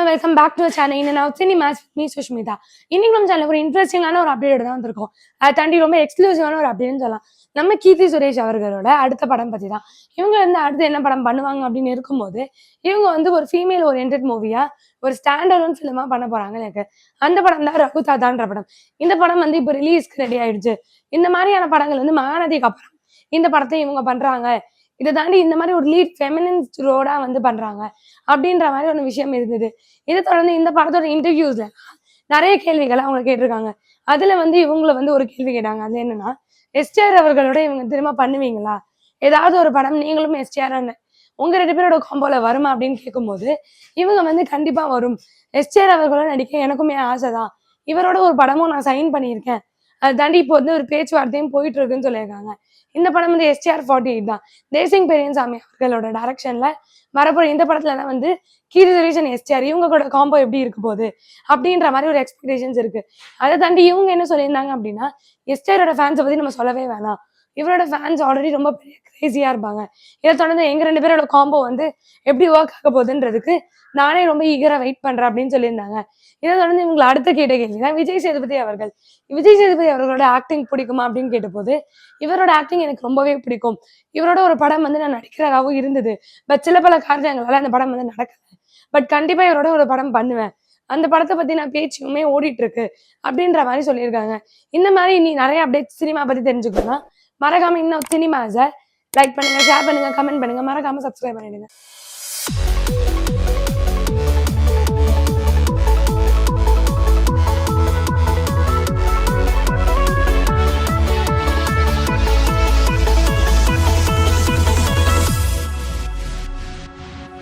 Welcome back to channel. இந்த நான் cinemas me Sushmita. இன்னைக்கு நம்ம சேனல் ஒரு இன்ட்ரெஸ்டிங்கான ஒரு அப்டேட் தான் வந்திருக்கோம். அதை தாண்டி ரொம்ப எக்ஸ்க்ளூசிவான ஒரு அப்டேட்னு சொல்லலாம். நம்ம கீர்த்தி சுரேஷ் அவர்களோட அடுத்த படம் பற்றி தான். இவங்க வந்து அடுத்து என்ன படம் பண்ணுவாங்க அப்படின்னு இருக்கும்போது இவங்க வந்து ஒரு ஃபீமேல் ஓரியன்ட் மூவியா ஒரு ஸ்டாண்டர்ட் ஃபிலிமா பண்ண போறாங்க. எனக்கு அந்த படம் தான் ரகுதாதான்ற படம். இந்த படம் வந்து இப்போ ரிலீஸ்க்கு ரெடி ஆயிடுச்சு. இந்த மாதிரியான படங்கள் வந்து மகாநதிக்கு அப்புறம் இந்த படத்தை இவங்க பண்றாங்க. இதை தாண்டி இந்த மாதிரி ஒரு லீட் ஃபெமினிஸ்ட் ரோடா வந்து பண்றாங்க அப்படின்ற மாதிரி ஒரு விஷயம் இருந்தது. இதை தொடர்ந்து இந்த படத்தோட இன்டர்வியூஸ்ல நிறைய கேள்விகளை அவங்க கேட்டிருக்காங்க. அதுல வந்து இவங்கள வந்து ஒரு கேள்வி கேட்டாங்க. அது என்னன்னா, எஸ்டிஆர் அவர்களோட இவங்க திரும்ப பண்ணுவீங்களா? ஏதாவது ஒரு படம் நீங்களும் எஸ்டிஆர் உங்க 2 பேரோட காம்போல வருமா அப்படின்னு கேட்கும்போது இவங்க வந்து கண்டிப்பா வரும். எஸ்டிஆர் அவர்களோட நடிக்க எனக்குமே ஆசைதான். இவரோட ஒரு படமும் நான் சைன் பண்ணியிருக்கேன். அதை தாண்டி இப்போ வந்து ஒரு பேச்சுவார்த்தையும் போயிட்டு இருக்குன்னு சொல்லியிருக்காங்க. இந்த படம் வந்து எஸ்டிஆர் 48 தான். தேசிங் பெரியசாமி அவர்களோட டைரக்ஷன்ல வரப்போற இந்த படத்துல தான் வந்து கீர்த்தி சுரேஷ் அண்ட் எஸ்டிஆர் இவங்க கூட காம்போ எப்படி இருக்க போகுது அப்படின்ற மாதிரி ஒரு எக்ஸ்பெக்டேஷன்ஸ் இருக்கு. அதை தாண்டி இவங்க என்ன சொல்லியிருந்தாங்க அப்படின்னா, எஸ்டிஆரோட ஃபேன்ஸை பத்தி நம்ம சொல்லவே வேணாம். இவரோட ஃபேன்ஸ் ஆல்ரெடி ரொம்ப பெரிய கிரேசியா இருப்பாங்க. இதை தொடர்ந்து எங்க 2 பேரோட காம்போ வந்து எப்படி ஒர்க் ஆக போகுதுன்றதுக்கு நானே ரொம்ப ஈகரா வெயிட் பண்றேன் அப்படின்னு சொல்லியிருந்தாங்க. இதை தொடர்ந்து இவங்களை அடுத்த கேட்ட கேள்விதான் விஜய் சேதுபதி அவர்கள். விஜய் சேதுபதி அவர்களோட ஆக்டிங் பிடிக்குமா அப்படின்னு கேட்டபோது இவரோட ஆக்டிங் எனக்கு ரொம்பவே பிடிக்கும். இவரோட ஒரு படம் வந்து நான் நடிக்கிறதாகவும் இருந்தது. பட் சில பல காரணங்களால அந்த படம் வந்து நடக்கல. பட் கண்டிப்பா இவரோட ஒரு படம் பண்ணுவேன். அந்த படத்தை பத்தி நான் பேச்சுமே ஓடிட்டு இருக்கு அப்படின்ற மாதிரி சொல்லியிருக்காங்க. இந்த மாதிரி நீ நிறைய அப்டேட் சினிமா பத்தி தெரிஞ்சுக்கணும்னா மறக்காம இன்னும் சினிமாஸை லைக் பண்ணுங்க, ஷேர் பண்ணுங்க, கமெண்ட் பண்ணுங்க, மறக்காம சப்ஸ்கிரைப் பண்ணிடுங்க.